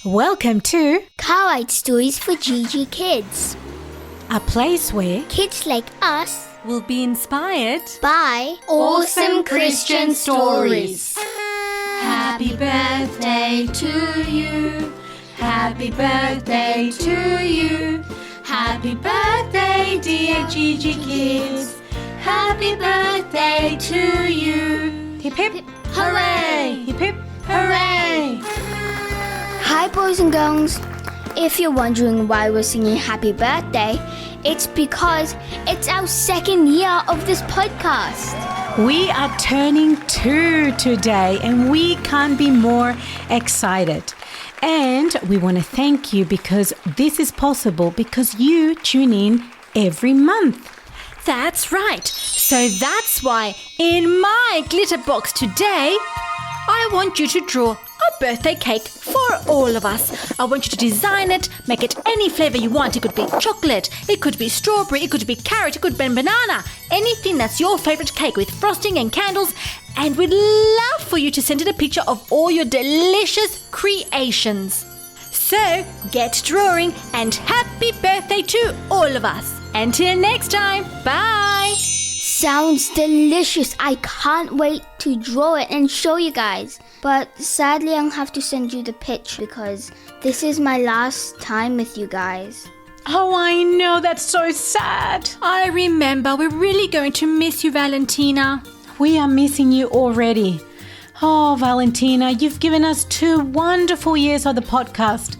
Welcome to Gravatt Stories for GIGI Kids. a place where Kids like us will be inspired by Awesome Christian stories. Happy birthday to you. Happy birthday to you. Happy birthday, dear Gigi kids. Happy birthday to you. Hip hip Hooray! hip hip. Hooray! Hi boys and girls. If you're wondering why we're singing happy birthday, it's because it's our second year of this podcast. We are turning 2 today and we can't be more excited. And we want to thank you because this is possible because you tune in every month. That's right. So that's why in my glitter box today, I want you to draw a birthday cake for all of us. I want you to design it, make it any flavor you want. It could be chocolate, it could be strawberry, it could be carrot, it could be banana. Anything that's your favorite cake with frosting and candles. And we'd love for you to send in a picture of all your delicious creations. So get drawing and happy birthday to all of us. Until next time, bye. Sounds delicious. I can't wait to draw it and show you guys. But sadly, I'll have to send you the pitch because this is my last time with you guys. Oh, I know, that's so sad. I remember. We're really going to miss you, Valentina. We are missing you already. Oh, Valentina, you've given us 2 wonderful years of the podcast.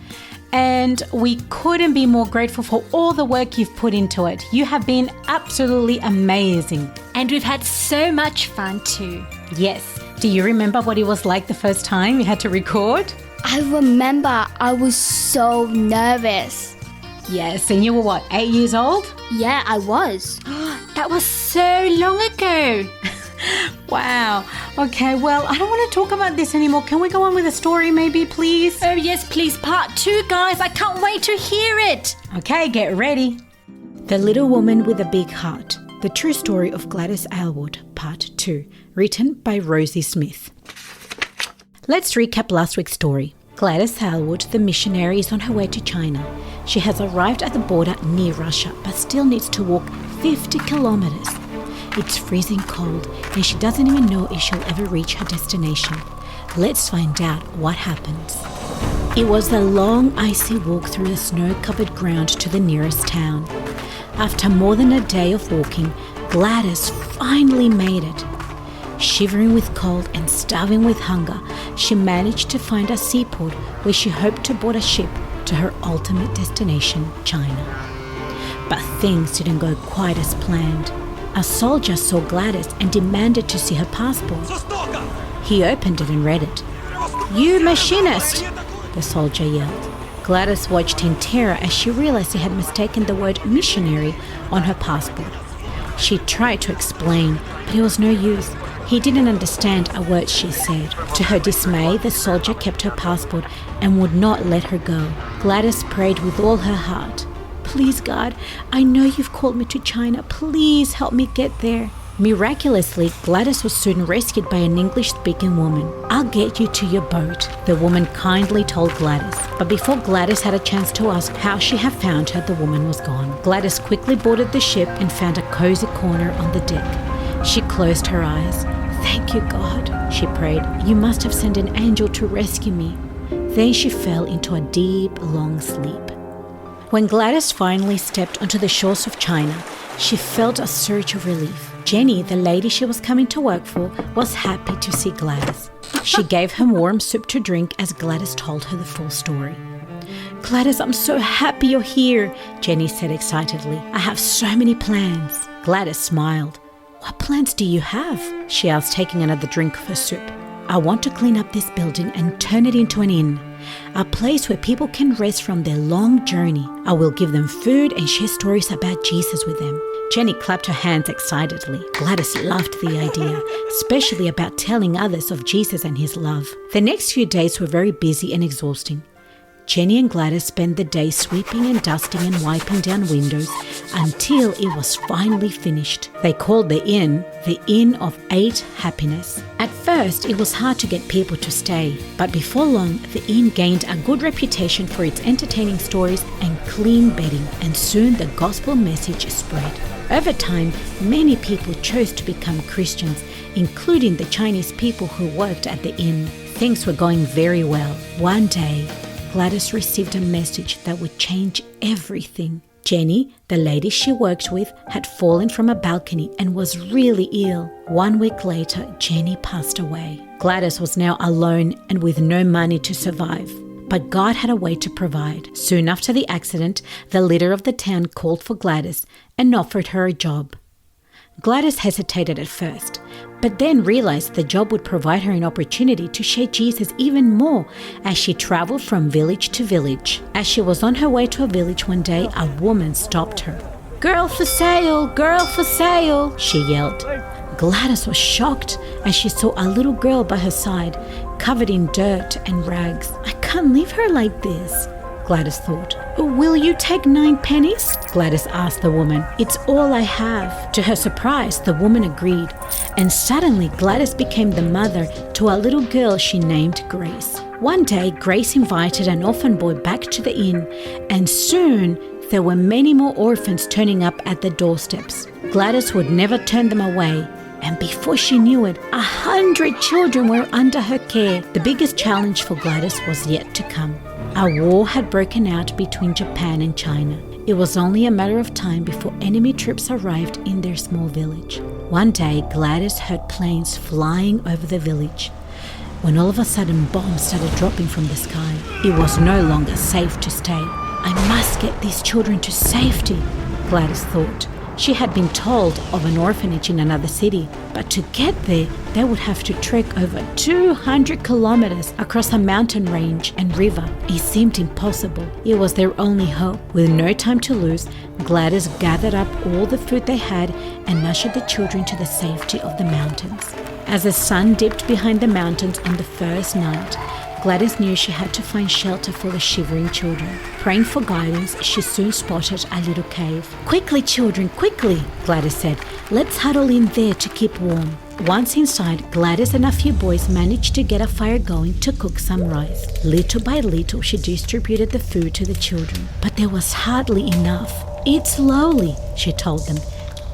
And we couldn't be more grateful for all the work you've put into it. You have been absolutely amazing. And we've had so much fun too. Yes. Do you remember what it was like the first time you had to record? I remember I was so nervous. Yes, and you were what, 8 years old? Yeah, I was. That was so long ago. Wow. Okay, well, I don't want to talk about this anymore. Can we go on with the story maybe, please? Oh yes, please, part 2, guys. I can't wait to hear it. Okay, get ready. The Little Woman with a Big Heart. The True Story of Gladys Alyward, Part 2. Written by Rosie Smith. Let's recap last week's story. Gladys Alyward, the missionary, is on her way to China. She has arrived at the border near Russia, but still needs to walk 50 kilometers. It's freezing cold, and she doesn't even know if she'll ever reach her destination. Let's find out what happens. It was a long, icy walk through the snow-covered ground to the nearest town. After more than a day of walking, Gladys finally made it. Shivering with cold and starving with hunger, she managed to find a seaport where she hoped to board a ship to her ultimate destination, China. But things didn't go quite as planned. A soldier saw Gladys and demanded to see her passport. He opened it and read it. "You machinist!" the soldier yelled. Gladys watched in terror as she realized he had mistaken the word missionary on her passport. She tried to explain, but it was no use. He didn't understand a word she said. To her dismay, the soldier kept her passport and would not let her go. Gladys prayed with all her heart. "Please, God, I know you've called me to China. Please help me get there." Miraculously, Gladys was soon rescued by an English-speaking woman. "I'll get you to your boat," the woman kindly told Gladys. But before Gladys had a chance to ask how she had found her, the woman was gone. Gladys quickly boarded the ship and found a cozy corner on the deck. She closed her eyes. "Thank you, God," she prayed. "You must have sent an angel to rescue me." Then she fell into a deep, long sleep. When Gladys finally stepped onto the shores of China, she felt a surge of relief. Jenny, the lady she was coming to work for, was happy to see Gladys. She gave her warm soup to drink as Gladys told her the full story. "Gladys, I'm so happy you're here," Jenny said excitedly. "I have so many plans." Gladys smiled. "What plans do you have?" she asked, taking another drink of her soup. "I want to clean up this building and turn it into an inn. A place where people can rest from their long journey. I will give them food and share stories about Jesus with them." Jenny clapped her hands excitedly. Gladys loved the idea, especially about telling others of Jesus and his love. The next few days were very busy and exhausting. Jenny and Gladys spent the day sweeping and dusting and wiping down windows until it was finally finished. They called the Inn of 8 Happiness. At first, it was hard to get people to stay, but before long, the inn gained a good reputation for its entertaining stories and clean bedding, and soon the gospel message spread. Over time, many people chose to become Christians, including the Chinese people who worked at the inn. Things were going very well. One day, Gladys received a message that would change everything. Jenny, the lady she worked with, had fallen from a balcony and was really ill. 1 week later, Jenny passed away. Gladys was now alone and with no money to survive. But God had a way to provide. Soon after the accident, the leader of the town called for Gladys and offered her a job. Gladys hesitated at first, but then realized the job would provide her an opportunity to share Jesus even more as she traveled from village to village. As she was on her way to a village one day, a woman stopped her. "Girl for sale! Girl for sale!" she yelled. Gladys was shocked as she saw a little girl by her side, covered in dirt and rags. "I can't leave her like this," Gladys thought. "Will you take 9 pennies? Gladys asked the woman. "It's all I have." To her surprise, the woman agreed, and suddenly Gladys became the mother to a little girl she named Grace. One day, Grace invited an orphan boy back to the inn, and soon there were many more orphans turning up at the doorsteps. Gladys would never turn them away, and before she knew it, 100 children were under her care. The biggest challenge for Gladys was yet to come. A war had broken out between Japan and China. It was only a matter of time before enemy troops arrived in their small village. One day, Gladys heard planes flying over the village, when all of a sudden bombs started dropping from the sky. It was no longer safe to stay. "I must get these children to safety," Gladys thought. She had been told of an orphanage in another city, but to get there, they would have to trek over 200 kilometers across a mountain range and river. It seemed impossible. It was their only hope. With no time to lose, Gladys gathered up all the food they had and ushered the children to the safety of the mountains. As the sun dipped behind the mountains on the first night, Gladys knew she had to find shelter for the shivering children. Praying for guidance, she soon spotted a little cave. "Quickly, children, quickly," Gladys said. "Let's huddle in there to keep warm." Once inside, Gladys and a few boys managed to get a fire going to cook some rice. Little by little, she distributed the food to the children, but there was hardly enough. "Eat slowly," she told them.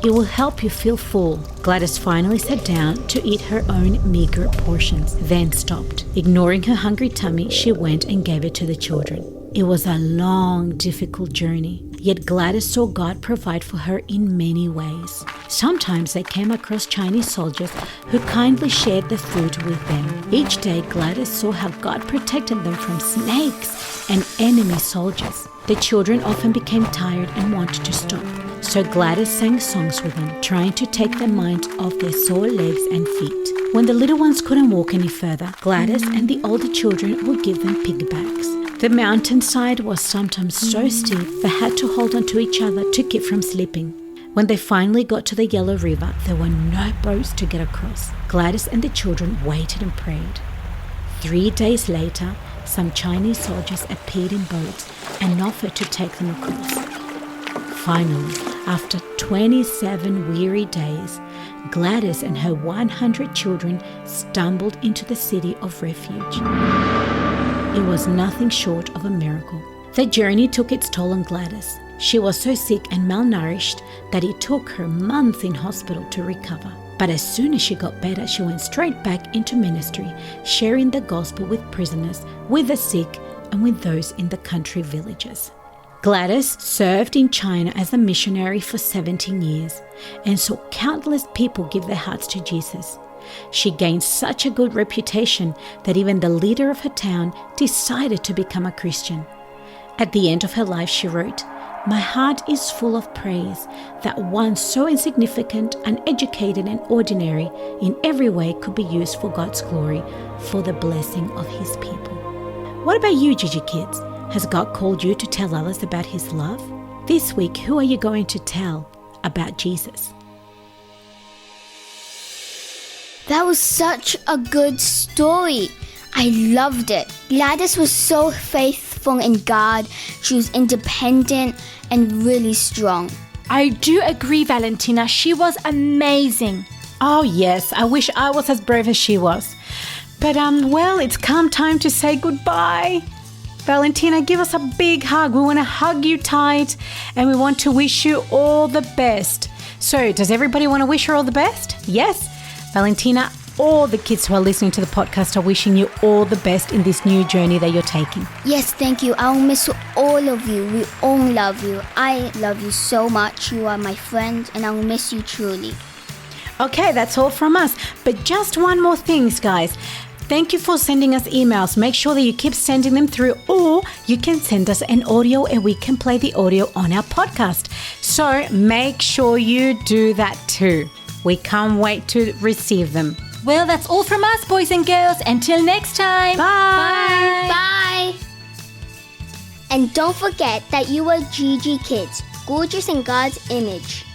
"It will help you feel full." Gladys finally sat down to eat her own meager portions, then stopped. Ignoring her hungry tummy, she went and gave it to the children. It was a long, difficult journey, yet Gladys saw God provide for her in many ways. Sometimes they came across Chinese soldiers who kindly shared the food with them. Each day, Gladys saw how God protected them from snakes and enemy soldiers. The children often became tired and wanted to stop, so Gladys sang songs with them, trying to take their minds off their sore legs and feet. When the little ones couldn't walk any further, Gladys and the older children would give them pigbacks. The mountainside was sometimes so steep they had to hold on to each other to keep from slipping. When they finally got to the Yellow River, there were no boats to get across. Gladys and the children waited and prayed. 3 days later, some Chinese soldiers appeared in boats and offered to take them across. Finally, after 27 weary days, Gladys and her 100 children stumbled into the city of refuge. It was nothing short of a miracle. The journey took its toll on Gladys. She was so sick and malnourished that it took her months in hospital to recover. But as soon as she got better, she went straight back into ministry, sharing the gospel with prisoners, with the sick, and with those in the country villages. Gladys served in China as a missionary for 17 years and saw countless people give their hearts to Jesus. She gained such a good reputation that even the leader of her town decided to become a Christian. At the end of her life, she wrote, "My heart is full of praise that one so insignificant, uneducated and ordinary in every way could be used for God's glory, for the blessing of His people." What about you, GIGI kids? Has God called you to tell others about His love? This week, who are you going to tell about Jesus? That was such a good story. I loved it. Gladys was so faithful faithful in God. She was independent and really strong. I do agree, Valentina. She was amazing. Oh, yes. I wish I was as brave as she was. But, well, it's come time to say goodbye. Valentina, give us a big hug. We want to hug you tight and we want to wish you all the best. So, does everybody want to wish her all the best? Yes. Valentina, all the kids who are listening to the podcast are wishing you all the best in this new journey that you're taking. Yes, thank you. I'll miss all of you. We all love you. I love you so much. You are my friend and I'll miss you truly. Okay, that's all from us. But just one more thing, guys. Thank you for sending us emails. Make sure that you keep sending them through, or you can send us an audio and we can play the audio on our podcast. So make sure you do that too. We can't wait to receive them. Well, that's all from us, boys and girls. Until next time. Bye. Bye. And don't forget that you are GIGI kids, gorgeous in God's image.